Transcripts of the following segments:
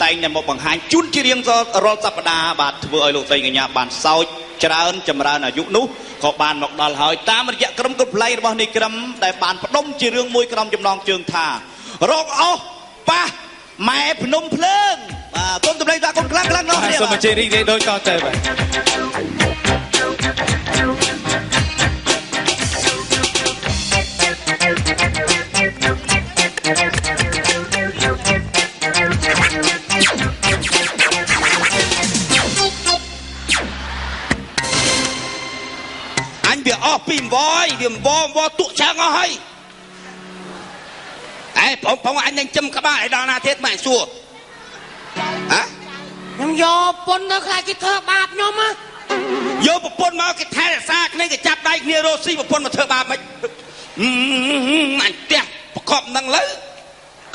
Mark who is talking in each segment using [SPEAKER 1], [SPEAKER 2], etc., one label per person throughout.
[SPEAKER 1] តែងតែមកបង្ហាញជូនជារៀងរាល់សប្តាហ៍បាទធ្វើឲ្យលោកស្រីកញ្ញាបានសោចច្រើនចម្រើនអាយុនោះក៏បានមកដល់ហើយតាមរយៈក្រុមគប់ផ្លែរបស់នេះក្រុមដែលបានផ្ដុំជារឿងមួយក្រុមចំណងជើងថារកអស់ប៉ះម៉ែភ្នំភ្លើងបាទគុំតម្លៃថាគុំខ្លាំងនោះនេះសូមអញ្ជើញរីករាយដូចតទៅបាទវាអស់ពីវយវាវទុកឆាំងអស់ហើយបងអញនឹងចំក្បាលឲ្យដល់ណាទៀតមិនសួរ
[SPEAKER 2] ខ្ញុំយកប្រពន្ធទៅខ្លាចគេធ្វើបាបខ្ញុំ
[SPEAKER 1] យកប្រពន្ធមកគេថែរក្សាគ្នាគេចាប់ដៃគ្នារស់ស៊ីប្រពន្ធមកធ្វើបាបមិនអញផ្ទះប្រកបនឹងលើ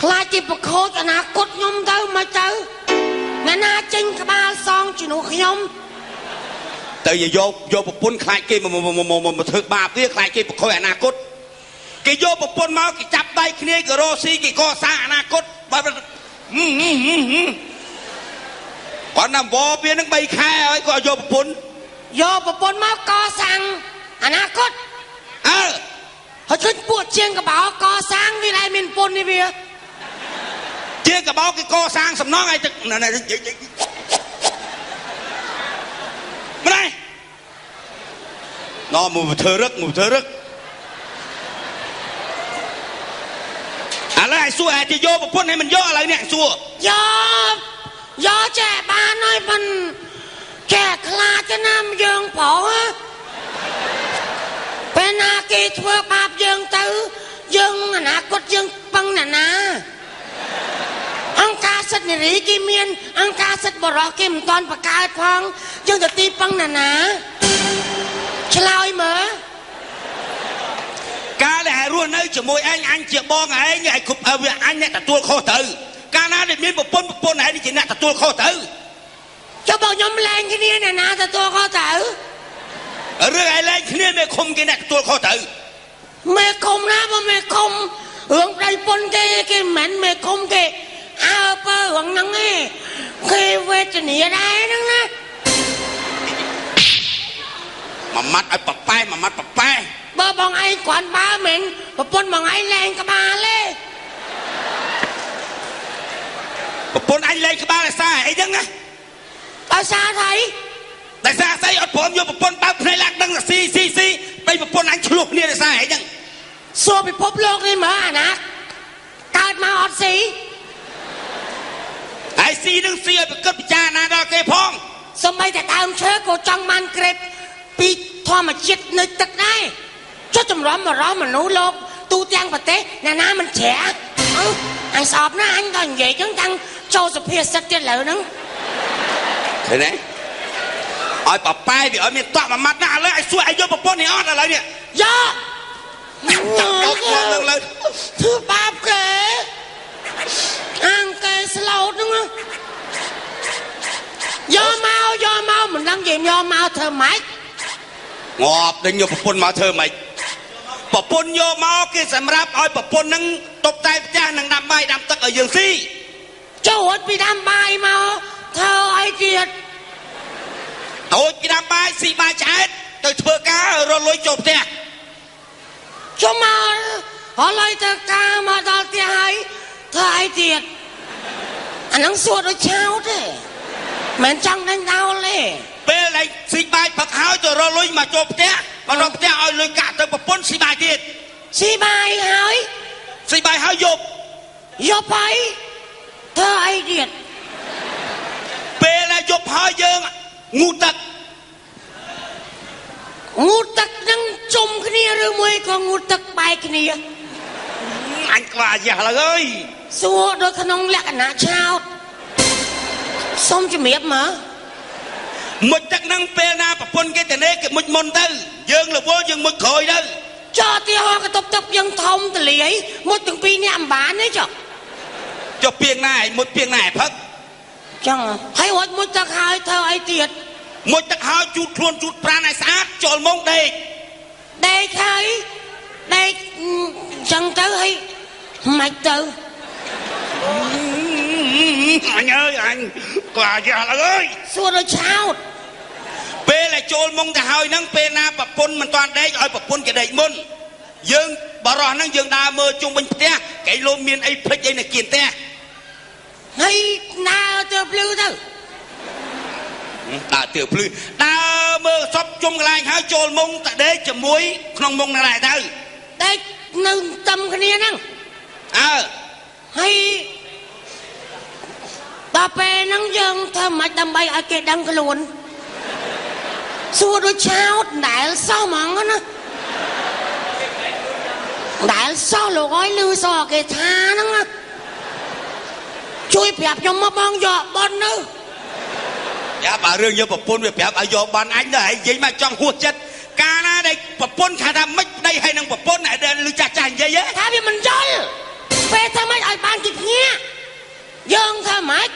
[SPEAKER 2] ខ្លាចគេប្រខូចអនាគតខ្ញុំទៅមកទៅអ្នកណាចេញក្បាលសងជំនួសខ្ញុំ
[SPEAKER 1] ទៅយកប្រពន្ធខ្លាចគេមកធ្វើបាបទៀតខ្លាចគេប្រខូចអនាគតគេយកប្រពន្ធមកគេចាប់ដៃគ្នាគេរស់ស៊ីគេកសាងអនាគតបើគាត់ណាំវវានឹង3ខែហើយគាត់យកប្រពន្ធ
[SPEAKER 2] មកកសាងអនាគតហើយឃើញពួកជាងកបោកសាងវាឯងមានប្រពន្ធនេះវា
[SPEAKER 1] ជាងកបោគេកសាងសំណងឲ្យទឹកម្លេះនោះមកធ្វើរឹកឥឡូវឲ្យសួរឲ្យទៅយកប្រពន្ធឲ្យមិនយកឥឡូវនេះសួរ
[SPEAKER 2] យកចេះបានហើយមិនចេះខ្លាចណាស់យើងប្រុសពេលណាគេធ្វើបាបយើងទៅយើងអនាគតយើងពឹងណាអង្គការសិទ្ធិនារីគេមានអង្គការសិទ្ធិបរិសុទ្ធគេមិនទាន់បង្កើតផងយើងទៅទីពឹងណាឆ្លើយមើល
[SPEAKER 1] កាលដែលរស់នៅជាមួយអញជាបងឯងឲ្យគ្រប់វាអញអ្នកទទួលខុសទៅកាលណាដែលមានប្រពន្ធឯងជាអ្នកទទួលខុសទៅ
[SPEAKER 2] ចុះបងខ្ញុំលែងគ្នាអ្នកណាទទួលខុសទៅ
[SPEAKER 1] រឿងឯងលែងគ្នាមេឃុំគេអ្នកទទួលខុសទៅ
[SPEAKER 2] មេឃុំណាបើមេឃុំរឿងប្រៃពុនគេមិនមេឃុំគេអើបើរឿងហ្នឹងឯងគេវេទនាដែរហ្នឹងណា
[SPEAKER 1] មួយម៉ាត់ឲ្យប៉ប៉ែមួយម៉ាត់ប៉ប៉ែ
[SPEAKER 2] បើបងឯងគ្រាន់បើមិនប្រពន្ធបងឯងលែងក្បាលទេ
[SPEAKER 1] ប្រពន្ធអញលែងក្បាលឯសារអីហ្នឹងណា
[SPEAKER 2] ដោយសារអី
[SPEAKER 1] ដោយសារស្អីអត់ព្រមយកប្រពន្ធបើកភ្នែកឡើងដឹងស៊ីបីប្រពន្ធអញឆ្លោះគ្នាដោយសារអីហ្នឹង
[SPEAKER 2] សួរពិភពលោកនេះមើលអាណាកើតមកអត់ស៊ី
[SPEAKER 1] ហើយស៊ីនឹងស៊ីឲ្យប្រកឹកពិចារណាដល់គេផង
[SPEAKER 2] សំបីតែដើមឈើក៏ចង់បានក្រេបពីធម្មជាតិនៅទឹកដែរចុះចម្រំមនុស្សលោកទូទាំងប្រទេសអ្នកណាមិនជ្រះអញស្អប់ណាស់អញក៏និយាយចឹងតាំងចូលសុភាសិតទៀតលើហ្នឹង
[SPEAKER 1] ឃើញទេឲ្យប៉ប៉ែវាឲ្យមានតក់មួយម៉ាត់ណាឥឡូវឲ្យសួរឲ្យយកប្រពន្ធនេះអត់ឥឡូវនេះ
[SPEAKER 2] យក
[SPEAKER 1] នឹងលើ
[SPEAKER 2] ធ្វើបាបគេអង្គគេស្លូតហ្នឹងយកមកមិនដឹងនិយាយយកមកធ្វើម៉េច
[SPEAKER 1] ងាប់ដេញយកប្រពន្ធមកធ្វើម៉េចប្រពន្ធយកមកគេសម្រាប់ឲ្យប្រពន្ធនឹងតុបតែងផ្ទះនឹងដាំបាយដាំទឹកឲ្យយើងស៊ី
[SPEAKER 2] ចូលអត់ពីដាំបាយមកធ្វើអីទៀត
[SPEAKER 1] អូចពីដាំបាយស៊ីបាយឆ្អែតទៅធ្វើការរលុយចូលផ្ទះ
[SPEAKER 2] ចូលមករលុយទៅការមកដល់ផ្ទះហើយធ្វើអីទៀតអានឹងសួរដូចឆោតទេមិនចង់ដេញដោលទេ
[SPEAKER 1] ពេលឯងស៊ីបាយផឹកហើយទៅរលុយមកចូលផ្ទះមកដល់ផ្ទះឲ្យលុយកាក់ទៅប្រពន្ធស៊ីបាយទៀត
[SPEAKER 2] ស៊ីបាយហើយ
[SPEAKER 1] យប់
[SPEAKER 2] ហើយធ្វើអីទៀត
[SPEAKER 1] ពេលដែលយប់ហើយយើងងូតទឹក
[SPEAKER 2] នឹងជុំគ្នាឬមួយក៏ងូតទឹកបែកគ្នា
[SPEAKER 1] អញខ្លាចយ៉ាស់ឡើយអើយ
[SPEAKER 2] សួរដូចក្នុងលក្ខណៈឆោតសុំជំរាបមើល
[SPEAKER 1] មុជទឹកនឹងពេលណាប្រពន្ធគេទៅនេគេមុជមុនទៅយើងរវល់យើងមុជក្រោយទៅ
[SPEAKER 2] ចោទីហោកតុបទឹកយើងធំទលាយមុជទាំងពីរនេះអំបានទេ
[SPEAKER 1] ចុះពីងណាឯងមុជពីងណាឯងផឹក
[SPEAKER 2] ចឹងហើយរួចមុជទឹកហើយធ្វើអីទៀត
[SPEAKER 1] មុជទឹកហើយជូតខ្លួនជូតប្រាណឲ្យស្អាតចូលមុងដេក
[SPEAKER 2] ហើយចឹងទៅហើយមិនទៅ
[SPEAKER 1] អញ
[SPEAKER 3] ơi anh quả già là ơi
[SPEAKER 2] xua đôi cháo
[SPEAKER 3] bê lại trôn mông ta hơi nâng bê na bập pun mình toàn đấy ơi bập pun cái đầy môn dương bà rò nâng dương đa mơ chung bình te cái lô miên ấy phết ấy là kiền te
[SPEAKER 2] hay na tơ blue thôi
[SPEAKER 3] đã tiểu plư đã mơ sắp chung lại hai trôn mông tại đấy chấm muối không mông này thôi
[SPEAKER 2] đây nâng tâm cái này nâng hay bà bè nâng dương thơ mạch đâm bay ai kê đăng cái luôn xua đôi cháo đại sao mong á đại sao lộ gói lưu so kê tha nâng á chui bẹp trong mắt bong dọ bon nữa
[SPEAKER 3] dạ bà rương như bập pun bẹp bẹp ở dọ bon anh đây vậy mà trong huột chất ca na đây bập pun khả năng mấy đây hay năng bập pun này đây lưu chả chảnh vậy á
[SPEAKER 2] thà vì mình chơi bè thơ mạch ai ban kịp nhé dương thơ mạch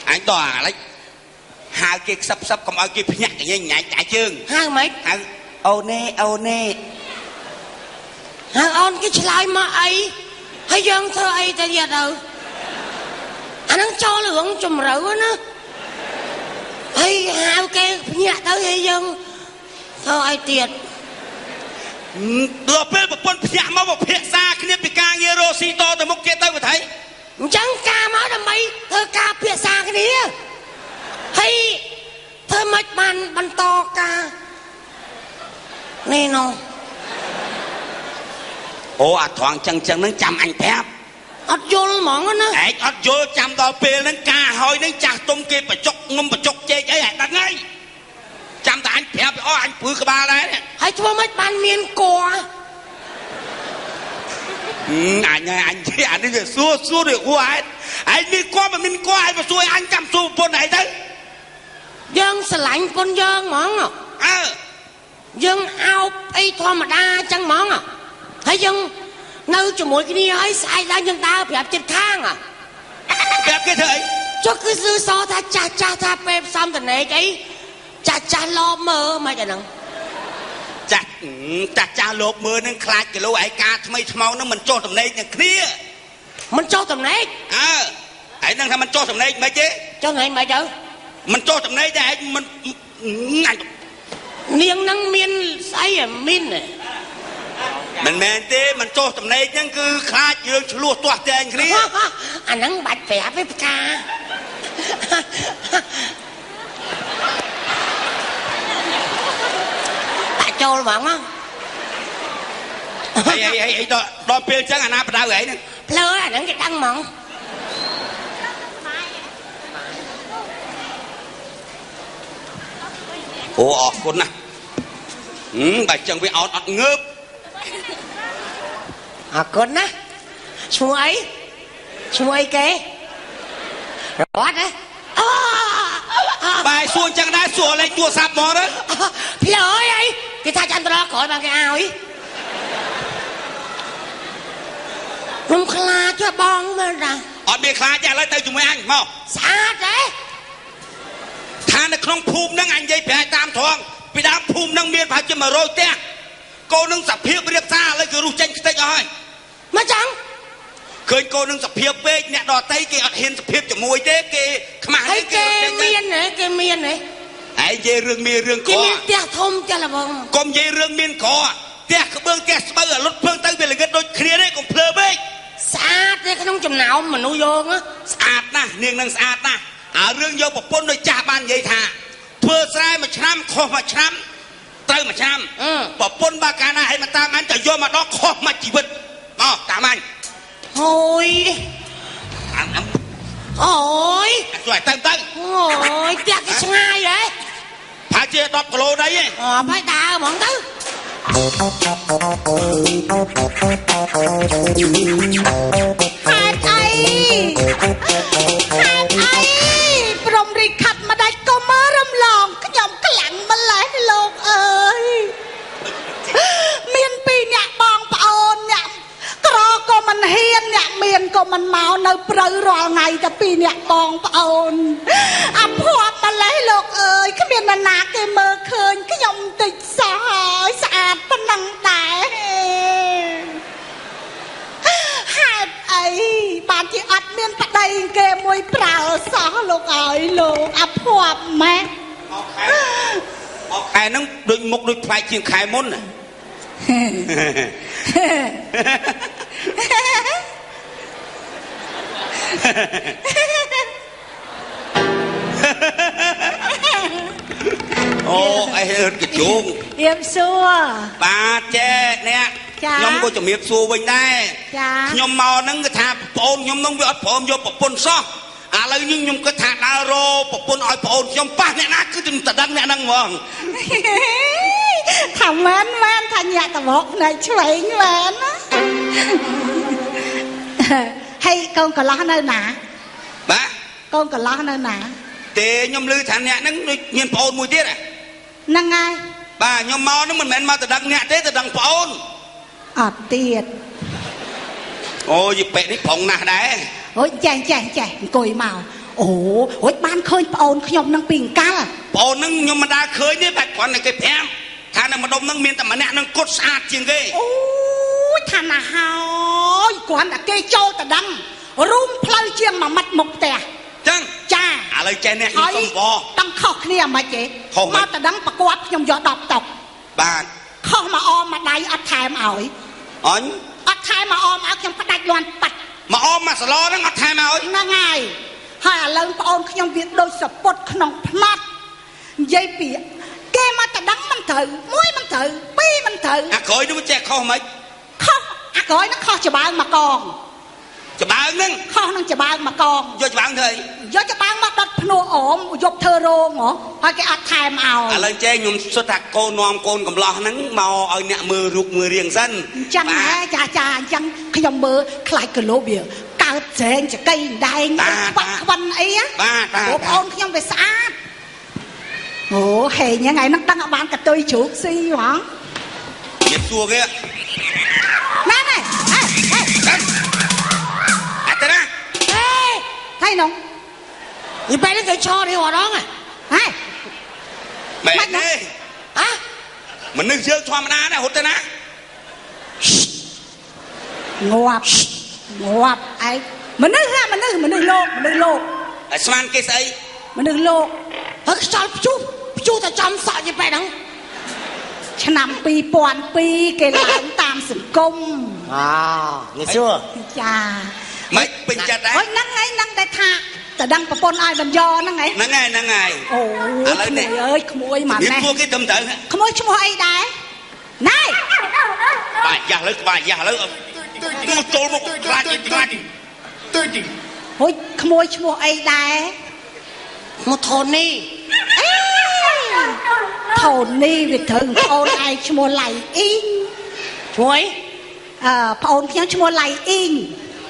[SPEAKER 3] anh tòa lấy hai cái sắp còn ở kia nhặt cái nhảy chạy chương
[SPEAKER 2] hai mấy
[SPEAKER 3] ô nê
[SPEAKER 2] hàng on cái lại mà ấy hay dân thơ ấy ta giờ đâu anh đang cho lượng chùm rượu á hay hai cái nhặt tới hay dân thơ ấy tiệt
[SPEAKER 3] đưa bên một con phẹ máu một phẹ xa cái này bị ca nghe rô xì to từ một kia tới mà thấy
[SPEAKER 2] chẳng ca máu đầm bay thơ ca phẹ xa cái này hay thơ mạch bàn to ca nè nó
[SPEAKER 3] ô thoáng chân nó chăm anh phép
[SPEAKER 2] ọt vô mỏng á nó
[SPEAKER 3] ấy ọt vô chăm đo bê nó ca hồi nó chặt tôm kia bà chọc ngâm bà chọc chê ấy đặt ngay chăm ta anh phép ô anh phứ cái ba đấy
[SPEAKER 2] hay thua mạch bàn miền cò
[SPEAKER 3] anh chứ anh đi xua được của anh đi qua mà mình qua mà xui anh chăm xua con này đấy
[SPEAKER 2] dân sờ lạnh con dân mỏng à dân ao ấy thôi mà đa chẳng mỏng à thấy dân nơi cho mỗi cái đi ấy sai ra dân ta bẹp trên thang à
[SPEAKER 3] bẹp cái thời
[SPEAKER 2] cho cứ dư so ta cha ta bẹp xong từ này cái cha lo mơ mà chẳng
[SPEAKER 3] cha lột mưa nên khai cái lô ai ca thay mau nó mình cho tầm này nhà kia
[SPEAKER 2] mình cho tầm này
[SPEAKER 3] ấy năng thằng mình cho tầm này mấy chứ
[SPEAKER 2] cho này mày đâu
[SPEAKER 3] mình cho tầm này để mình ngành
[SPEAKER 2] miếng năng miên say à miên này
[SPEAKER 3] mình men thế mình cho tầm này nhưng cứ khai dương lùa toạc tiền kia
[SPEAKER 2] anh năng bạch vẽ với ca tại trôi mà không
[SPEAKER 3] hay đo pê chẳng anh áp đâu vậy nè
[SPEAKER 2] lỡ anh năng cái đăng mỏng
[SPEAKER 3] ồ con nè bà chồng với ọt ngớp
[SPEAKER 2] con á chú ấy kế rót đấy
[SPEAKER 3] bài xuông chẳng đã sủa lại chùa sạp mò đó
[SPEAKER 2] lỡ ấy cái tha chăn đó khỏi bằng cái ao ấy không khla cho bong mà ra
[SPEAKER 3] ọt bia khla chả lấy tay chúng mấy anh mau
[SPEAKER 2] xa đấy
[SPEAKER 3] tha nó không phùm nâng anh dây phải tam thoáng vì đám phùm nâng miên phải cho mà rồi te cô nâng sập hiệp riêng xa lấy cứ rút tranh cái rồi
[SPEAKER 2] mà chẳng
[SPEAKER 3] khơi cô nâng sập hiệp về nhẹ đò tay kia hiền sập hiệp cho mùi thế kia mà
[SPEAKER 2] thấy cái miên này
[SPEAKER 3] ấy dây rương miên rương
[SPEAKER 2] cái
[SPEAKER 3] khó
[SPEAKER 2] miên tia thông cho là vâng
[SPEAKER 3] còn dây rương miên khó tia cái bương tia sờ ở lót phương tay về là cái đôi kia đấy còn phơ bê
[SPEAKER 2] xa thế cái nông chùm nào mà nuôi vô á
[SPEAKER 3] sạt na niềng nâng sạt na rương vô một con đôi cha ban vậy thà thưa sai mà chăm khó mà chăm tới mà chăm bỏ pôn ba ca na hay mà tam anh phải vô mà đó khó mà chỉ vật tạm anh
[SPEAKER 2] thôi ôi
[SPEAKER 3] rồi tăng
[SPEAKER 2] ôi tiếc cái ngay đấy
[SPEAKER 3] phải chia đọc lô đấy
[SPEAKER 2] phải đào bọn tứ
[SPEAKER 4] hạt ấy rồng rì khạch mà đây có mớ râm lòn cái dòng cái lạnh mà lại lột ơi miền pi nhạc bong ôn nhạc cỏ có mình hiên nhạc miền có mình màu nơi prơ rồi ngày ta pi nhạc bong ôn ấp hoa mà lấy lột ơi cái miền là nạc cái mơ khơi cái dòng tịch xã hội sạch ta năng đại hạt ấy bà បានជាអត់មានប្តីគេមួយប្រើសោះលោកអើយលោកអាភ័ព្វម៉ែ
[SPEAKER 3] មកខែហ្នឹងដូចមុខដូចផ្លែជាងខែមុនណាអូអីរត់កញ្ជូង
[SPEAKER 4] ៀបសួរ
[SPEAKER 3] បាទចេអ្នកខ្ញុំក៏ជំរាបសួរវិញដែរខ្ញុំមកហ្នឹងគឺថាប្អូនខ្ញុំហ្នឹងវាអត់ព្រមយកប្រពន្ធសោះឥឡូវនេះខ្ញុំគិតថាដើររកប្រពន្ធឲ្យប្អូនខ្ញុំប៉ះអ្នកណាគឺតែដឹងអ្នកហ្នឹងហ្មង
[SPEAKER 4] ថាមែនថាញាក់តវកផ្នែកឆ្វេងមែនណាហើយកូនកន្លោះនៅណា
[SPEAKER 3] បាទ
[SPEAKER 4] កូនកន្លោះនៅណា
[SPEAKER 3] ទេខ្ញុំឮថាអ្នកហ្នឹងដូចមានប្អូនមួយទៀត
[SPEAKER 4] ហ្នឹងហើយ
[SPEAKER 3] បាទខ្ញុំមកហ្នឹងមិនមែនមកទៅដឹងអ្នកទេទៅដឹងប្អូន
[SPEAKER 4] អត់ទៀត
[SPEAKER 3] អូយពេកនេះប្រងណាស់ដែរ
[SPEAKER 4] អូយចេះអង្គុយមកអូយបានឃើញប្អូនខ្ញុំនឹងពីអង្កល
[SPEAKER 3] ប្អូននឹងខ្ញុំមិនដាល់ឃើញទេតែគ្រាន់តែគេប្រាប់ថានៅម្ដុំនឹងមានតែម្នាក់នឹងគត់ស្អាតជាងគេ
[SPEAKER 4] អូយថាណាហើយគ្រាន់តែគេចូលទៅដឹងរូមផ្លូវជាង1ម៉ាត់មុខផ្ទះ
[SPEAKER 3] ចឹង
[SPEAKER 4] ចា
[SPEAKER 3] ឥឡូវចេះនេះខ្ញុំសុំវ
[SPEAKER 4] ต้องខុសគ្នាមិនទេមកទៅដឹងប្រកួតខ្ញុំយក10តុក
[SPEAKER 3] បាទ
[SPEAKER 4] ខុសមកអមមកដៃអត់ថែមឲ្យ
[SPEAKER 3] អញ
[SPEAKER 4] អត់ថែមមកអមឲ្យខ្ញុំផ្ដាច់លាន់ប៉ាត់
[SPEAKER 3] មកអមមកសឡហ្នឹងអត់ថែមឲ្យ
[SPEAKER 4] ហ្នឹងហើយហើយឥឡូវប្អូនខ្ញុំវាដូចសពុតក្នុងផ្នត់និយាយពីគេមកទៅដឹងមិនត្រូវមួយមិនត្រូវពីរមិនត្រូវ
[SPEAKER 3] អាក្រោយនោះចេះខុសមិន
[SPEAKER 4] ខុសអាក្រោយនោះខុសច្បើងមកកង
[SPEAKER 3] ច្បើងហ្នឹង
[SPEAKER 4] ខុសនឹងច្បើងមកកង
[SPEAKER 3] យកច្បើងធ្វើ
[SPEAKER 4] យកច្បើងមកដុតភ្នួអមយកធ្វើរោងហ៎ហើយគេអត់ថែមឲ្យ
[SPEAKER 3] ឥឡូវចេះខ្ញុំសុទ្ធថាកូននាំកូនកំឡោះហ្នឹងមកឲ្យអ្នកមើលរូបមើលរៀងសិន
[SPEAKER 4] អញ្ចឹងហ៎ចាអញ្ចឹងខ្ញុំមើលខ្លាចគីឡូវាកើតស្រែងចកៃដែងខ្វាក់ខ្វិនអី
[SPEAKER 3] បាទ
[SPEAKER 4] បងប្អូនខ្ញុំវាស្អាតអូហេញ៉ាំថ្ងៃហ្នឹងដឹងឲ្យបានកតុយជ្រូកស៊ីហ្មង
[SPEAKER 3] និយាយសួរគេ
[SPEAKER 4] ណែ
[SPEAKER 3] អត់ទេណា
[SPEAKER 4] ហើយនង
[SPEAKER 2] និយាយទៅឈរនេះអត់ដល់
[SPEAKER 4] ហ៎
[SPEAKER 3] មែនទេមនុស្សយើងធម្មតាដែរហត់ទេណា
[SPEAKER 4] ងាប់ឯងមនុស្សលោក
[SPEAKER 3] ហើយស្មានគេស្អី
[SPEAKER 4] មនុស្សលោក
[SPEAKER 2] ហើយខ្យល់ព្យុះតែចំសក់យីបែរហ្នឹង
[SPEAKER 4] ឆ្នាំ2002គេឡើងតាមសង្គម
[SPEAKER 2] ងាយសួរ
[SPEAKER 4] ចា
[SPEAKER 3] មិនពេញចិត្តដែរ
[SPEAKER 4] អូយហ្នឹងតែថាតដឹងប្រពន្ធឲ្យបញ្យ៉ហ្នឹងហើយអូឥឡូវនេះអើយក្មួយមក
[SPEAKER 3] ណែនេះគេទៅ
[SPEAKER 4] ក្មួយឈ្មោះអីដែរណែ
[SPEAKER 3] បាទយ៉ាស់លើទូចូលមកខ្លាច
[SPEAKER 4] ហូចក្មួយឈ្មោះអីដែរ
[SPEAKER 2] មកថូនី
[SPEAKER 4] វាត្រូវប្អូនឯងឈ្មោះឡៃអ៊ីង
[SPEAKER 2] ឈ្មោះអី
[SPEAKER 4] ប្អូនខ្ញុំឈ្មោះឡៃអ៊ីង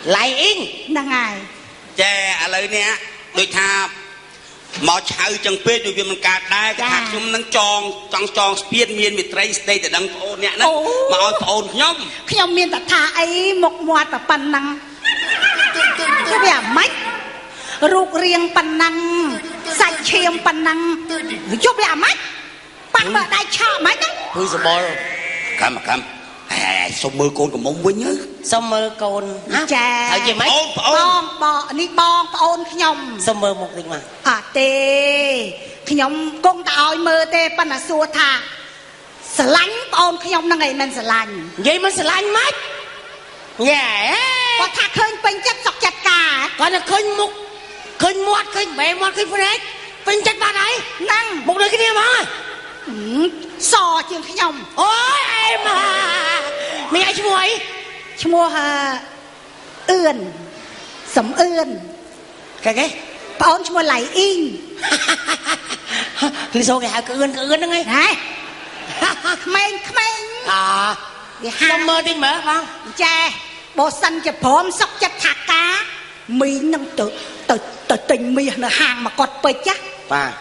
[SPEAKER 4] ហ្នឹងហើយ
[SPEAKER 3] ចាឥឡូវនេះដូចថាមកឆៅចឹងពេកដូចវាមិនកើតដែរគេថាខ្ញុំនឹងចង់ស្ពានមានមេត្រីស្ដីតែដឹងប្អូនអ្នកហ្នឹងមកឲ្យប្អូន
[SPEAKER 4] ខ្ញុំមានតែថាអីមុខមាត់តែប៉ុណ្ណឹងគឺវាម៉េចរូបរាងប៉ុណ្ណឹងសាច់ឈាមប៉ុណ្ណឹងយប់វាម៉េចប៉ះមើលដៃឆក់ម៉េចហ្នឹង
[SPEAKER 2] គឺសបល់
[SPEAKER 3] កម្មសុំមើលកូនកំមុំវិញ
[SPEAKER 2] សុំមើលកូន
[SPEAKER 4] ចា
[SPEAKER 2] ហើយជាម៉េច
[SPEAKER 4] បងនេះបងប្អូនខ្ញុំ
[SPEAKER 2] សុំមើលមុខតិចមក
[SPEAKER 4] អត់ទេខ្ញុំគង់តែឲ្យមើលទេប៉ុន្តែសួរថាស្រឡាញ់ប្អូនខ្ញុំហ្នឹងឯងមិនស្រឡាញ់
[SPEAKER 2] និយាយមិនស្រឡាញ់ម៉េចញ៉ែ
[SPEAKER 4] គាត់ថាឃើញពេញចិត្តសុខចិត្តការ
[SPEAKER 2] គាត់តែឃើញមុខឃើញមាត់ឃើញបែមាត់ឃើញភ្នែកពេញចិត្តបាត់ហើយ
[SPEAKER 4] ហ្នឹង
[SPEAKER 2] មុខដូចគ្នាហ្មង
[SPEAKER 4] សជាងខ្ញុំ
[SPEAKER 2] អូយអេម៉ាមានaiឈ្មោះអី
[SPEAKER 4] ឈ្មោះអឿនសំអឿន
[SPEAKER 2] គេ
[SPEAKER 4] ប្អូនឈ្មោះឡៃអ៊ីង
[SPEAKER 2] លីសូគេហៅក្អឿនហ្នឹងឯង
[SPEAKER 4] ក្មេងគេហៅ
[SPEAKER 2] មើលតិចមើលបង
[SPEAKER 4] ចាបើសិនជាព្រមសុកចិត្តថាការមីងនឹងទៅទិញមាសនៅហាងមកកត់ពេជ្រចា
[SPEAKER 3] បាទ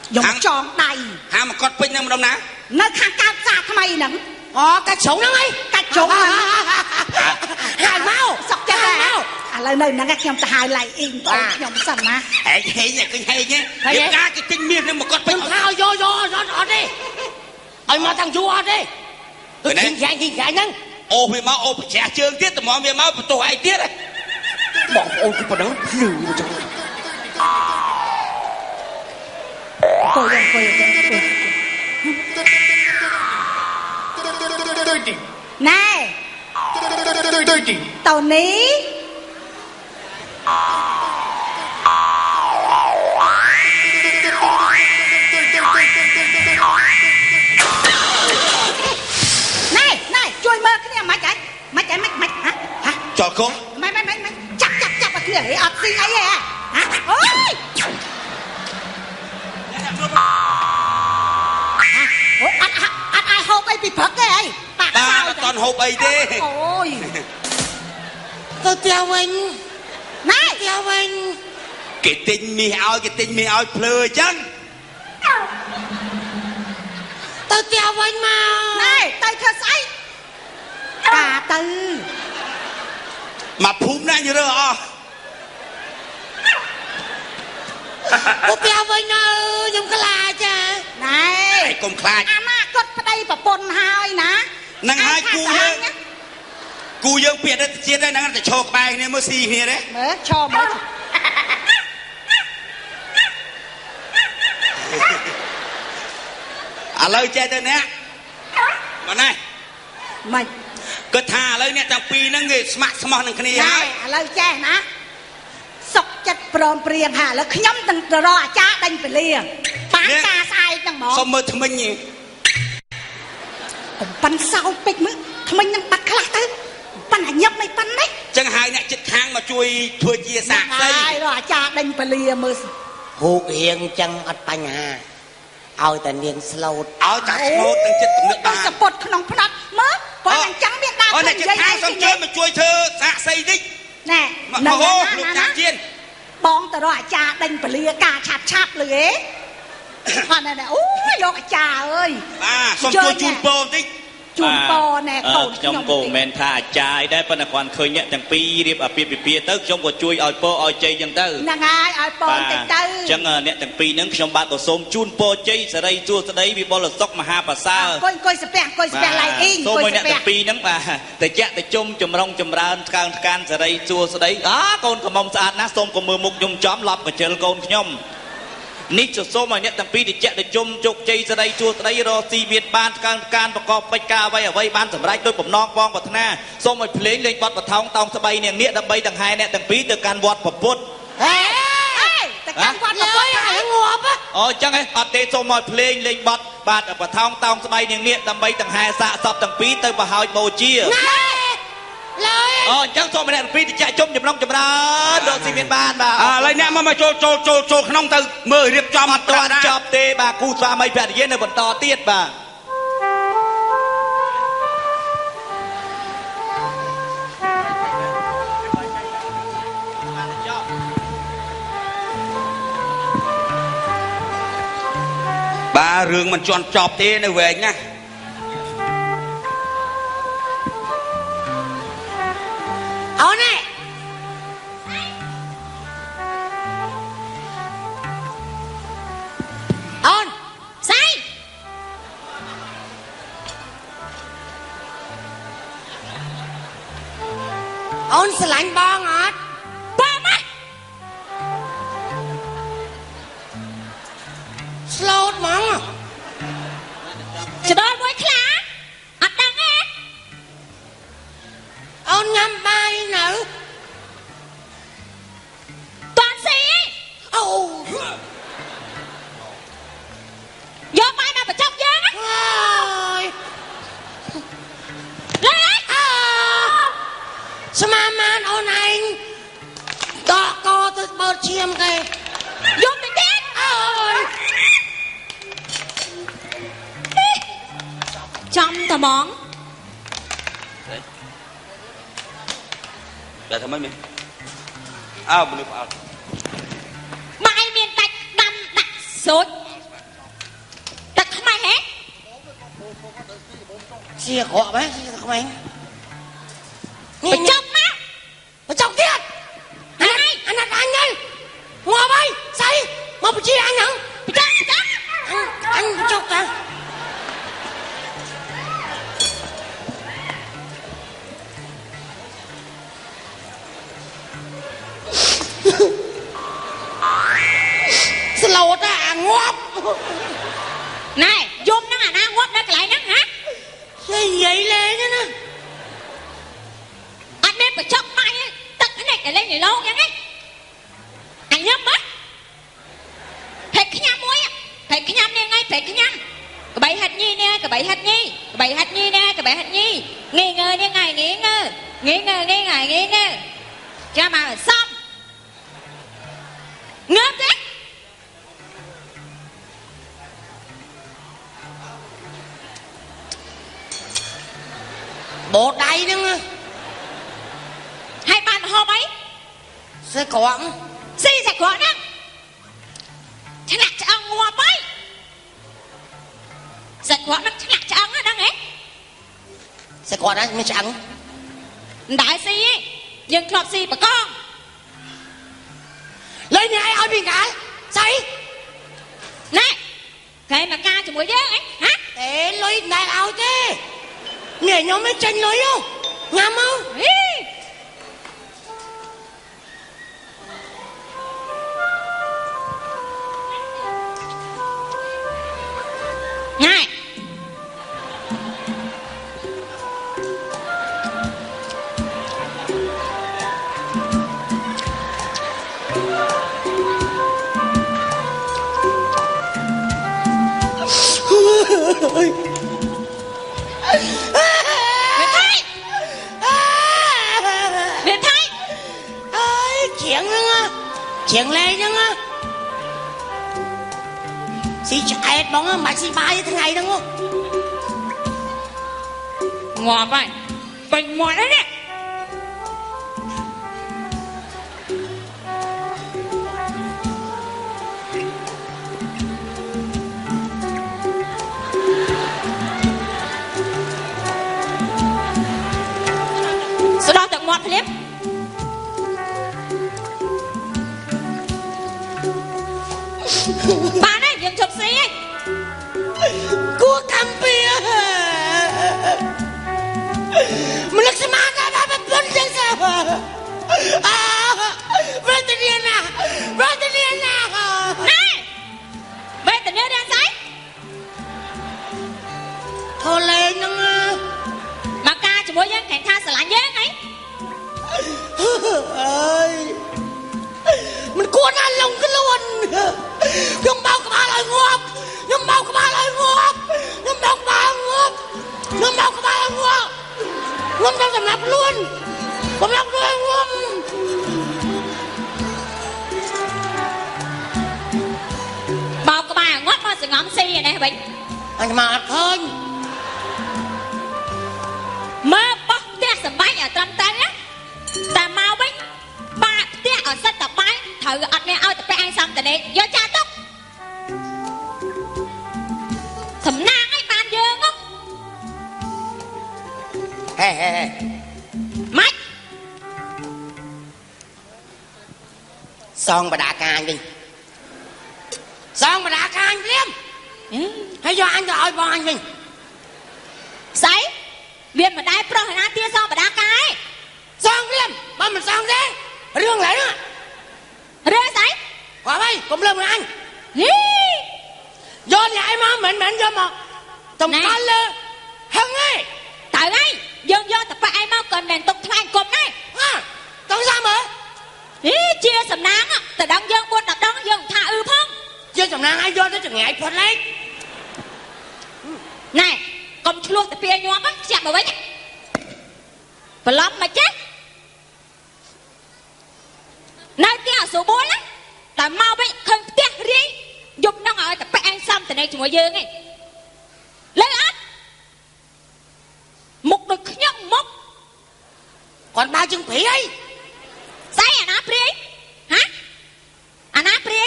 [SPEAKER 4] ខ្ញុំចងដៃ
[SPEAKER 3] ហាងមកកត់ពេជ្រនឹងម្ដងណា
[SPEAKER 4] នៅខាងកើតផ្សារថ្មីហ្នឹង
[SPEAKER 2] កាច់ជ្រុងហ្នឹងឯង
[SPEAKER 4] កាច់ជ្រុងហ្នឹង
[SPEAKER 2] ហើយមក
[SPEAKER 4] សុកចិត្តហើយឥឡូវនៅហ្នឹងខ្ញុំទៅហៅឡៃអ៊ីងបងខ្ញុំសិនណា
[SPEAKER 3] ហេងឃើញហេងការគេទិញមាសនឹងមកកត់ពេជ្រ
[SPEAKER 2] ថាយកអត់ទេឲ្យមកតាំងយូរអត់ទេគិញខាញហ្នឹង
[SPEAKER 3] អូវាមកអូប្រជ្រះជើងទៀតតម្រាំវាមកបន្ទោះឯងទៀត
[SPEAKER 2] บอกโอ้กูปะนังหนึ่งมาจังก็ยัง
[SPEAKER 4] นายตอนนี้นายช่วยเมื่อกี้มาใจฮะ
[SPEAKER 1] จอดคง
[SPEAKER 4] ไม่จับมาคือไอ้อัดซีไอ้ฮะโอ้ยอัดไอ้หอบไอ้ปีพักไอ้ปาก
[SPEAKER 3] บ้าตอนหอบไอ้เด้
[SPEAKER 4] โอ้ย
[SPEAKER 2] tôi treo anh
[SPEAKER 4] นาย
[SPEAKER 2] treo anh
[SPEAKER 3] กิติงมีเอาเพลอจัง
[SPEAKER 2] tôi treo anh mà
[SPEAKER 4] นายไตเธอใส่กาตือ
[SPEAKER 3] มาพุ่มนั่นอยู่เด้ออ๋อ
[SPEAKER 2] tôi treo anh ơi dùng cái là chà
[SPEAKER 4] นาย
[SPEAKER 3] ไอ้กลมคลาด
[SPEAKER 4] อนาคตปะไดปะปนหายนะ
[SPEAKER 3] นั่งให้กูยังเปลี่ยนได้เจียนได้นั่งแต่โชคไปเนี่ยเมื่อ4เนี่ยเด้
[SPEAKER 4] เมื่อชอบมั้ย
[SPEAKER 3] อะไรเจ้าเนี่ยมาไหน
[SPEAKER 4] ไม่
[SPEAKER 3] ก็ท่าเลยเนี่ยตั้งปีนั่งเงยสมัครสมองนั่งคณี
[SPEAKER 4] นายอะไรแจ้นะสกจัดปลอมเปลี่ยนหาแล้วขย้ำตั้งรอจ้าดันไปเลี้ยงปากกาทรายตั้งหมอ
[SPEAKER 3] สมมติทำไมนี่
[SPEAKER 4] ผมปันเศร้าเป็กมึงทำไมยังปัดคลาตึ้งปันหายับไม่ปันไหม
[SPEAKER 3] จังหายเนี่ยจิตทางมาช่วยทัวเจียสากใส่
[SPEAKER 4] นายรอจ้าดันไปเลี้ยงมือ
[SPEAKER 2] hụt hiện chân ở bánh hà ao tại niên slow
[SPEAKER 3] เอาจากโน้ตตั้งจิตเนื้อ
[SPEAKER 4] ต้
[SPEAKER 3] ตา
[SPEAKER 4] สะปดขนมพนักเมื่อพอหลังจังเบียดดา
[SPEAKER 3] อ๋อเนี่ยจิตทางสมเจอมาช่วยเธอสากใส่ดิ
[SPEAKER 4] แน่
[SPEAKER 3] มาโอ้โหลูกจากเจียน
[SPEAKER 4] บองแต่รอจ้าดันไปเลี้ยงกาชับเลยพอนั่นแหละโอ้ยโลกจ้าเอ้ย
[SPEAKER 3] สมช่วยจูนโปดิ
[SPEAKER 4] จูนปอแน่เขา
[SPEAKER 1] ខ្ញុំក៏មិនថាចាយដែរប៉ុន្តែគាត់ឃើញអ្នកទាំងពីររៀបអាពាហ៍ពិពាហ៍ទៅខ្ញុំក៏ជួយឲ្យពរឲ្យជ័យចឹងទៅ
[SPEAKER 4] ហ្នឹងហើយឲ្យពរតិចទៅ
[SPEAKER 1] ចឹងអ្នកទាំងពីរហ្នឹងខ្ញុំបាទក៏សូមជូនពរជ័យសេរីសួស្តីវិបុលសុខមហាប្រសើរ
[SPEAKER 4] អង្គុយស្ពះឡៃអ៊ីង
[SPEAKER 1] សូម
[SPEAKER 4] អង្គុយ
[SPEAKER 1] ឲ្យអ្នក
[SPEAKER 4] ស្ពះ
[SPEAKER 1] ទាំងពីរហ្នឹងបាទតិចតិជុំចម្រុងចម្រើនថ្កើងថ្កានសេរីសួស្តីកូនកំមុំស្អាតណាស់សូមកុំមើលមុខខ្ញុំចំឡប់កញ្ជិលកូនខ្ញុំនេះจะសូមឲ្យអ្នកទាំងពីរតិចតិជុំជោគជ័យសេរីសួស្តីរកស៊ីមានបានថ្កើងថ្កានប្រកបកិច្ចការអ្វីបានសម្រេចដោយបំណងបងប្រាថ្នាសូមឲ្យភ្លេងលេងបទបថោងតោងស្បៃនាងនាគដើម្បីដង្ហែអ្នកទាំងពីរទៅកាន់វត្តព្រះពុទ្ធ
[SPEAKER 4] ហេតែកាន់វត្តប្រពុតហើយងាប់
[SPEAKER 1] អូចឹងឯងអត់ទេសូមឲ្យភ្លេងលេងបទបាទបថោងតោងស្បៃនាងនាគដើម្បីដង្ហែសាកសពទាំងពីរទៅប្រហោចបូជាអូចឹងសូមអ្នកទាំងពីរតិចជុំចម្រុងចម្រើនរកស៊ីមានបានបាទ
[SPEAKER 3] ឡើយអ្នកមកចូលក្នុងទៅមើលរៀបចំ
[SPEAKER 1] អត់ទាន់ចប់ទេបាទគូស្វាមីភរិយានៅបន្តទៀតបាទ
[SPEAKER 3] បាទរឿងមិនទាន់ចប់ទេនៅវែងណា
[SPEAKER 2] ổn này ổn say ổn sẽ lạnh bong ngọt bong á slow mong
[SPEAKER 4] จะโดนมวยคลาอัดดังเอ๊ะ
[SPEAKER 2] ổn nhắm bay nữ
[SPEAKER 4] ตอนสี
[SPEAKER 2] ồ
[SPEAKER 4] ยกไม้มาประจบยัง
[SPEAKER 2] ôi
[SPEAKER 4] เลย
[SPEAKER 2] sao mà man ổn anh đọ co tôi bớt chiêm kìa
[SPEAKER 4] ยกไปเด็ด
[SPEAKER 2] ôi
[SPEAKER 4] จำแต่มอง
[SPEAKER 3] แต่ทำไมไม่อ้าวบุญเอา
[SPEAKER 4] ไม้เมียนตัดดำตัดสุดแต่ทำไมเฮ้
[SPEAKER 2] chia khổ mấy chia khổ mấy
[SPEAKER 4] ไปจบนะ
[SPEAKER 2] mà chồng tiết anh đặt anh ơi ngồi bay say mà bị chia anh nhận
[SPEAKER 4] ไปจบ
[SPEAKER 2] anh chọc cả ngóp
[SPEAKER 5] này zoom nó à na ngóp nó lại nó hả
[SPEAKER 2] gì vậy lên đó nó
[SPEAKER 5] anh biết phải chọc mày á tật cái này để lên người lâu nha đấy anh nhớ mất phải cái nhăm muối á phải cái nhăm nè ngay phải cái nhăm cái bậy hạt nhi nè cái bậy hạt nhi cái bậy hạt nhi nè cái bậy hạt nhi nghi ngờ nè ngày nghi ngờ nghi ngờ nè ngày nghi ngờ cho mà xong ngớp đấy
[SPEAKER 2] bộ đầy đó
[SPEAKER 5] hai bạn hộp ấy
[SPEAKER 2] sẽ còn
[SPEAKER 5] xì sạch quả đó chắc lạc cho ông ngọt ấy sạch quả nó chắc lạc cho ông đó đang ấy
[SPEAKER 2] sẽ còn đó mới chẳng
[SPEAKER 5] đại xì ấy nhưng club xì bà con
[SPEAKER 2] lên nhà ai bị ngại sao
[SPEAKER 5] này cái mà ca cho mỗi đứa ấy hả
[SPEAKER 2] để lôi này ao chứ nghề nhóm mới tranh lôi không nhắm không
[SPEAKER 5] này Việt Thái
[SPEAKER 2] ơi chuyện nữa á chuyện lên nữa á xì chạy bóng á mà xì bay thế này đâu
[SPEAKER 5] ngọt vậy bình ngọt đấy nè sau đó tập ngọt clip bạn ấy dừng chụp xí ấy
[SPEAKER 2] cua cam bia mình lực mà ra ba ba bốn chân sao Valentina
[SPEAKER 5] này bây tình yêu đang giấy
[SPEAKER 2] thôi lên nữa
[SPEAKER 5] mà ca cho mỗi dân cảnh tha sợ lạnh dân ấy
[SPEAKER 2] ơi mình cuốn ăn lông cái luôn nhưng bao cái ba lời ngọt nhưng bao cái ba lời ngọt nhưng bao cái ba ngọt nhưng bao cái ba lời ngọt ngọt trong tầm lặp luônผมรับด้วยงอม
[SPEAKER 5] bao cái bà ngót mà sự ngắm xì này bệnh
[SPEAKER 2] anh mà thôi
[SPEAKER 5] mơ bóc tia sầm bay ở trong tay á ta mau bánh ba tia ở sân tập bay thử ở này ao tập ăn xong từ đây do cha tóc thầm nang ấy bàn dương không
[SPEAKER 2] hè
[SPEAKER 5] mách
[SPEAKER 2] son bà đá ca anh đi son bà đá ca anh liêm hay do anh gọi bọn anh đi
[SPEAKER 5] sấy viên mà đai pro hả tia so mà đá cái
[SPEAKER 2] son liêm ba mình son thế riêng lại nữa
[SPEAKER 5] rê sấy
[SPEAKER 2] quả bay cũng lên với anh
[SPEAKER 5] hí
[SPEAKER 2] do vậy mà mình do mà tùng cá lơ hưng ấy
[SPEAKER 5] tại đây dân do tập ai mau cần đèn tục thay cột này
[SPEAKER 2] à tao sao mà
[SPEAKER 5] hí chia sầm nang á từ đăng dân buôn đặt đăng dân thà ư phong
[SPEAKER 2] chơi sầm nang ai do tới chừng ngày phật lấy
[SPEAKER 5] này còn luôn tập bia nhom á chạm vào với và lắm mà chết nơi tia số 4 á tại mau với không tia đi dùng nó ở tập ăn xong từ đây chúng mọi dương ấy lấy áp một đôi nhóc mốc
[SPEAKER 2] còn ba chân phỉ ấy
[SPEAKER 5] say à nó pri hả à nó pri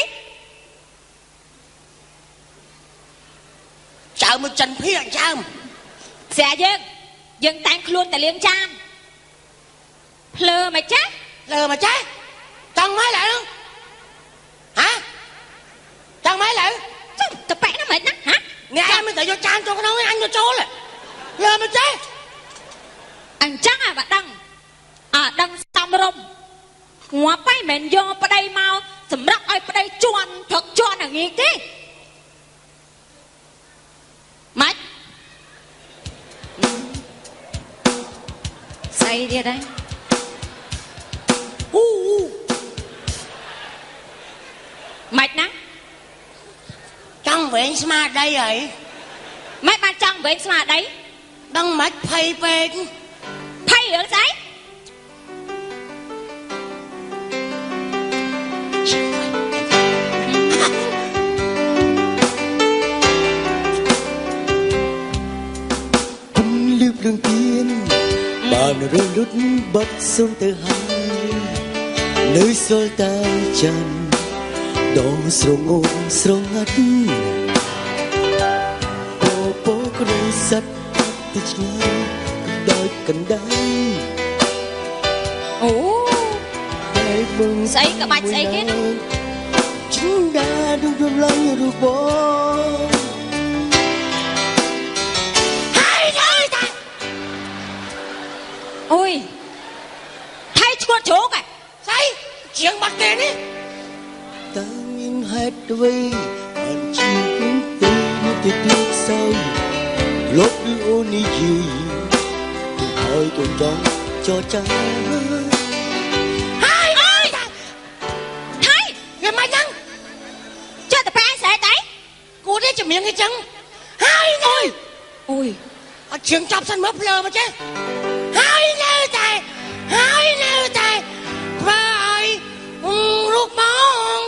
[SPEAKER 2] sợ mình chân phỉ làm sao
[SPEAKER 5] xẻ dương dương tan luôn tại liên trang lơ mà chết
[SPEAKER 2] lờ mà chết tăng mấy lại luôn hả tăng mấy lại
[SPEAKER 5] tập bẻ nó mệt lắm hả
[SPEAKER 2] nghe em mới tự cho trang cho cái nói anh cho chó là lờ mà chết
[SPEAKER 5] anh chắc à bà đăng à đăng xong rồi ngoa bay mền do bà đây mau sầm rắc ai bà đây chuan thật chuan là nghiệt thế ទៀតហើយ ម៉េចណា
[SPEAKER 2] ចង់វិញស្មារតីហើយ
[SPEAKER 5] ម៉េចបានចង់វិញស្មារតី
[SPEAKER 2] ដឹងមិនភ័យពេក
[SPEAKER 5] ភ័យរឿងស្អី
[SPEAKER 6] គុំលឺភ្លើងទៀនបានរលត់បាត់សូនទៅហើយនៅសល់តែច័ន្ទដងស្រងងស្រងាត់ពពកគ្រូសັດទីឆ្ងាយដោយកណ្ដាល
[SPEAKER 5] អូ
[SPEAKER 6] តែមើល
[SPEAKER 5] ស្អីក្បាច់ស្អីគេណា
[SPEAKER 6] ចិនដាដូចរំលាយរូបបង
[SPEAKER 2] ហើយហើយតា
[SPEAKER 5] អូយថៃឈួតជ្រូកហ៎
[SPEAKER 2] ស្អីជាងបាត់គេនេះ
[SPEAKER 6] តើមានហេតុអ្វីបានជាពីទៅទៅទីសោយលបឬអូននិយាយហើយកូនចង់ចរចា
[SPEAKER 2] ហើយហើយតា
[SPEAKER 5] ថៃ
[SPEAKER 2] វាមិនចឹង
[SPEAKER 5] ចុះតែប្រែស្អីតៃ
[SPEAKER 2] គូនេះជំនាញអីចឹងហើយអើយ
[SPEAKER 5] អូយ
[SPEAKER 2] អត់ជាងចាប់សិនមើលភ្លើមកចេះហើយនៅតែហើយនៅតែធ្វើឲ្យរូបបង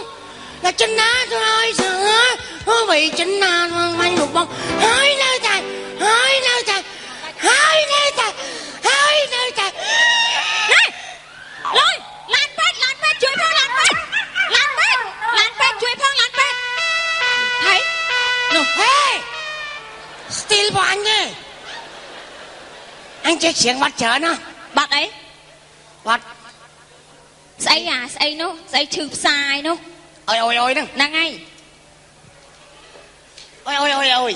[SPEAKER 2] តែចិនណាទៅឲ្យសើអូវិញចិនណាមិនរូបបងហើយនៅតែហើយនៅតែហើយនៅតែហើយនៅតែ
[SPEAKER 5] ណែលុយឡានពេទ្យជួយផងឡានពេទ្យជួយផងឡានពេទ្យថៃនោះ
[SPEAKER 2] ហេស្ទីលបងអញទេអញចេះជាងបាត់ច្រើនណា
[SPEAKER 5] បាត់អី
[SPEAKER 2] បាត់
[SPEAKER 5] ស្អីស្អីនោះស្អីឈឺផ្សាយនោះ
[SPEAKER 2] អើយអើយអើយហ្នឹង
[SPEAKER 5] ហ្នឹងហើយ
[SPEAKER 2] អើយអើយអើយអើយ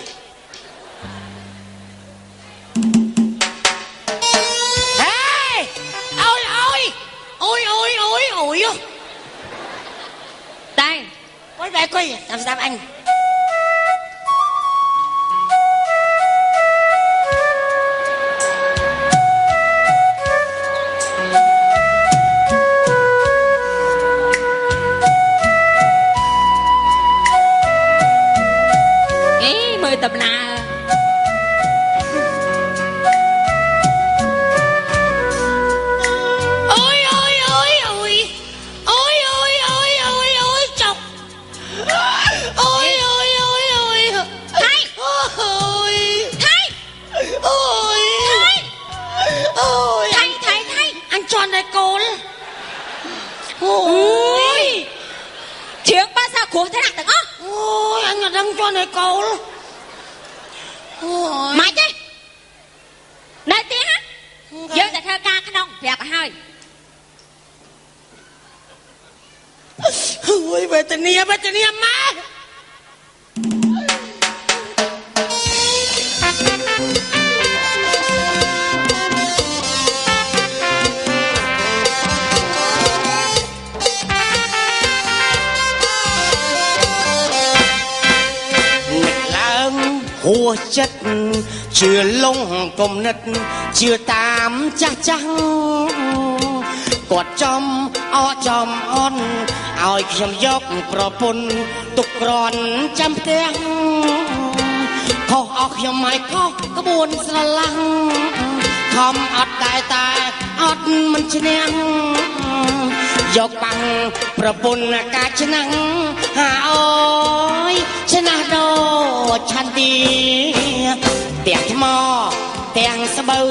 [SPEAKER 2] ហេអើយអើយអើយអើយអើយអើយ
[SPEAKER 5] តៃ
[SPEAKER 2] អើយបែកុយតាមស្ដាប់អញ
[SPEAKER 5] អេមើលតំណា
[SPEAKER 2] អើយអើយអើយអើយអើយអើយអើយអើយអើយចប់អើយអើយអើយអើយ
[SPEAKER 5] ថៃ
[SPEAKER 2] អើយ
[SPEAKER 5] ថៃ
[SPEAKER 2] អើយអើយ
[SPEAKER 5] ថៃ
[SPEAKER 2] អញជន់តែកូនអូ
[SPEAKER 5] អូ
[SPEAKER 2] យ
[SPEAKER 5] យជើងបាសាគ្រោះថ្នាក់ទាំងអស់
[SPEAKER 2] អូយអញអត់ដឹងជន់តែកូនអូយ
[SPEAKER 5] ម៉េចទេនៅទីហ៎យើងតែធ្វើការក្នុងប្រាប់ឲ្យហើយ
[SPEAKER 2] អូយវេទនាម៉ែ
[SPEAKER 6] ឡើងហួសចិត្តជឿលងគំនិតជឿតាមចាស់ចាស់គាត់ចំអចំអន់ឲ្យខ្ញុំយកប្រពន្ធទុកក្រន់ចាំផ្ទះខុសអស់ខ្ញុំមិនខុសក្បួនស្រឡះខំអត់តែអត់មិនឈ្នះយកបាំងប្រពន្ធកាឆ្នាំងហាអើយឆ្នះដូចឆន្ទីទាំងថ្មទាំងស្បូវ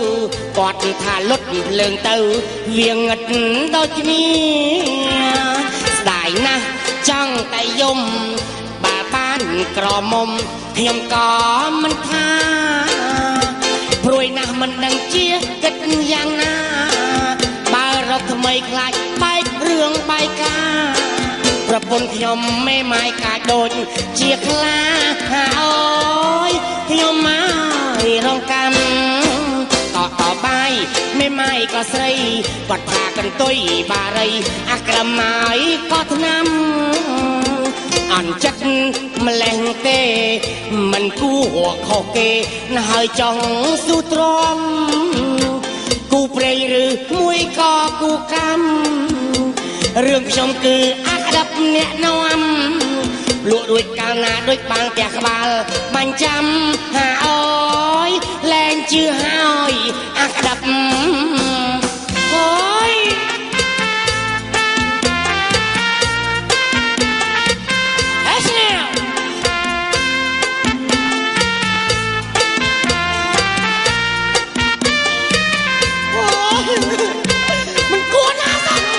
[SPEAKER 6] គាត់ថាលុតភ្លើងទៅវាងឹតដូចគ្នាស្ដាយណាស់ចង់តែយំបើបានក្រមុំខ្ញុំក៏មិនថាព្រួយណាស់មិនដឹងជាគិតយ៉ាងណាបើរកថ្មីខ្លាចបែករឿងបែកការប្រពន្ធខ្ញុំមេម៉ាយកាចដូចជាខ្លាអើយខ្ញុំម៉ាយរងកម្មតបាយមេម៉ាយក៏ស្រីគាត់ថាកន្ទុយបារីអាក្រមម៉ាយក៏ថ្នាំអន់ចិត្តម្លេះទេមិនគួរខុសគេណាស់ហើយចង់ស៊ូទ្រាំ គូព្រេងឬមួយក៏គូកម្មរឿងខ្ញុំគឺអាក្តាប់អ្នកនាំលក់រួចកាលណាដូចបាំងផ្ទះក្បាលបាញ់ចាំហាអើយលែងជឿហើយអាក្តាប់អូយអេស្នាអូយมันกลัวนะสัตว์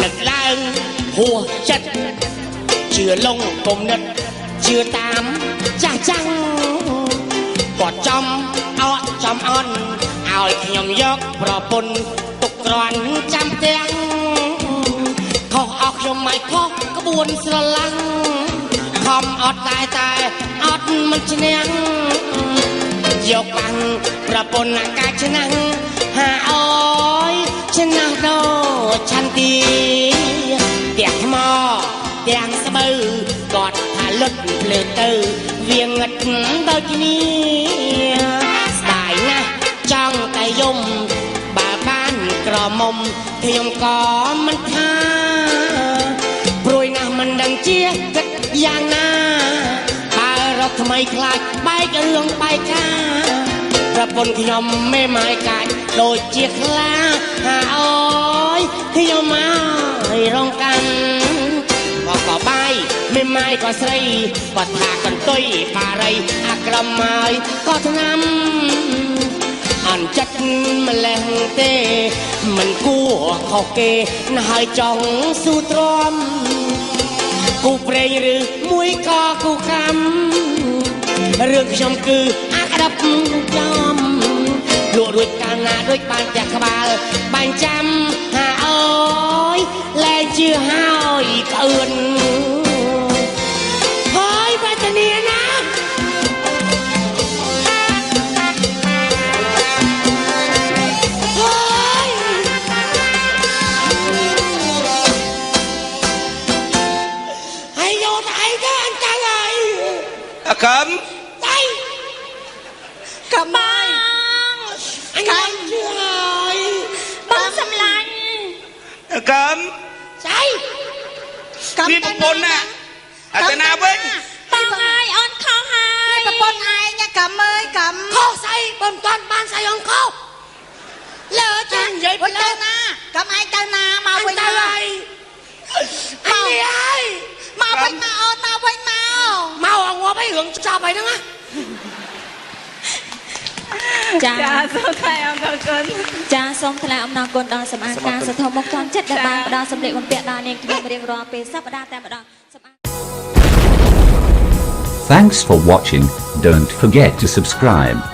[SPEAKER 6] នឹកឡើងហួសចិត្តជឿលងគំនិតជឿតាមចាស់ចាំងគាត់ចំអត់ចំអន់ឲ្យខ្ញុំយកប្រពន្ធទុកក្រាន់ចាំទាំងខុសអស់ខ្ញុំមិនខុសក្បួនស្រឡាំងខំអត់តែអត់មិនឈ្នះយកបាំងប្រពន្ធអាកាឆ្នាំងហាអើយឆ្នាំងដូចឆន្ទីទាំងថ្មទាំងស្បូវគាត់ថាលុតភ្លើទៅវាងឹតដូចគ្នាស្ដាយណាស់ចង់តែយំបើបានក្រមុំខ្ញុំក៏មិនថាព្រួយណាស់មិនដឹងជាគិតយ៉ាងណាបើរកថ្មីខ្លាចបែករឿងបែកការប្រពន្ធខ្ញុំមេម៉ាយកាច់ដូចជាខ្លាហាអើយខ្ញុំមករងកាន់ក៏បាយមេម៉ាយក៏ស្រីបើថាកន្ទុយបារីអាក្រមហើយក៏ឆ្នាំអន់ចិត្តម្លេះទេមិនគួរខុសគេណាស់ហើយចង់ស៊ូទ្រាំគូព្រេងឬមួយក៏គូកម្មរឿងខ្ញុំគឺអាក្តាប់ចំលក់រួចកាលណាដូចបានផ្ទះក្បាលបាញ់ចាំហាអើយលែងជឿហើយក្អឿនហើយវេទនាណាហើយហើយយកតែឯងទៅអញ្ចឹងហើយ
[SPEAKER 3] អាកំ
[SPEAKER 6] តៃ
[SPEAKER 4] កំបា
[SPEAKER 6] អញឡើងជឿហើយ
[SPEAKER 5] បងសម្លាញ់
[SPEAKER 3] អាកំ
[SPEAKER 6] ចៃ
[SPEAKER 3] មានប្រពន្ធណាអត់ទៅណាវិញ
[SPEAKER 5] បងអើយអូនខុសហើយ
[SPEAKER 4] ប្រពន្ធឯងណាកំអើយកំ
[SPEAKER 6] ខុសស្អីបើមិនទាន់បានស្អីអង្គខុសលើចានិយាយ
[SPEAKER 4] ទៅ
[SPEAKER 6] លើ
[SPEAKER 4] ណាកំឯងទៅណាមកវិញ
[SPEAKER 6] ទៅ
[SPEAKER 4] មក
[SPEAKER 6] ហើយអញនេះហើយ
[SPEAKER 4] មកវិញមកអូនមកវិញមក
[SPEAKER 6] មកអងាប់អីរឿងចប់ហើយហ្នឹងណា
[SPEAKER 5] ចាសូមថ្លែងអំណរគុណចាសូមថ្លែងអំណរគុណដល់សម្អាតការសធមុខចំចិត្តដែលបានផ្ដល់សម្ភារបំពាក់ដល់នាងខ្ញុំរៀងរាល់ពេលសប្តាហ៍តែម្ដង
[SPEAKER 7] Thanks for watching. Don't forget to subscribe.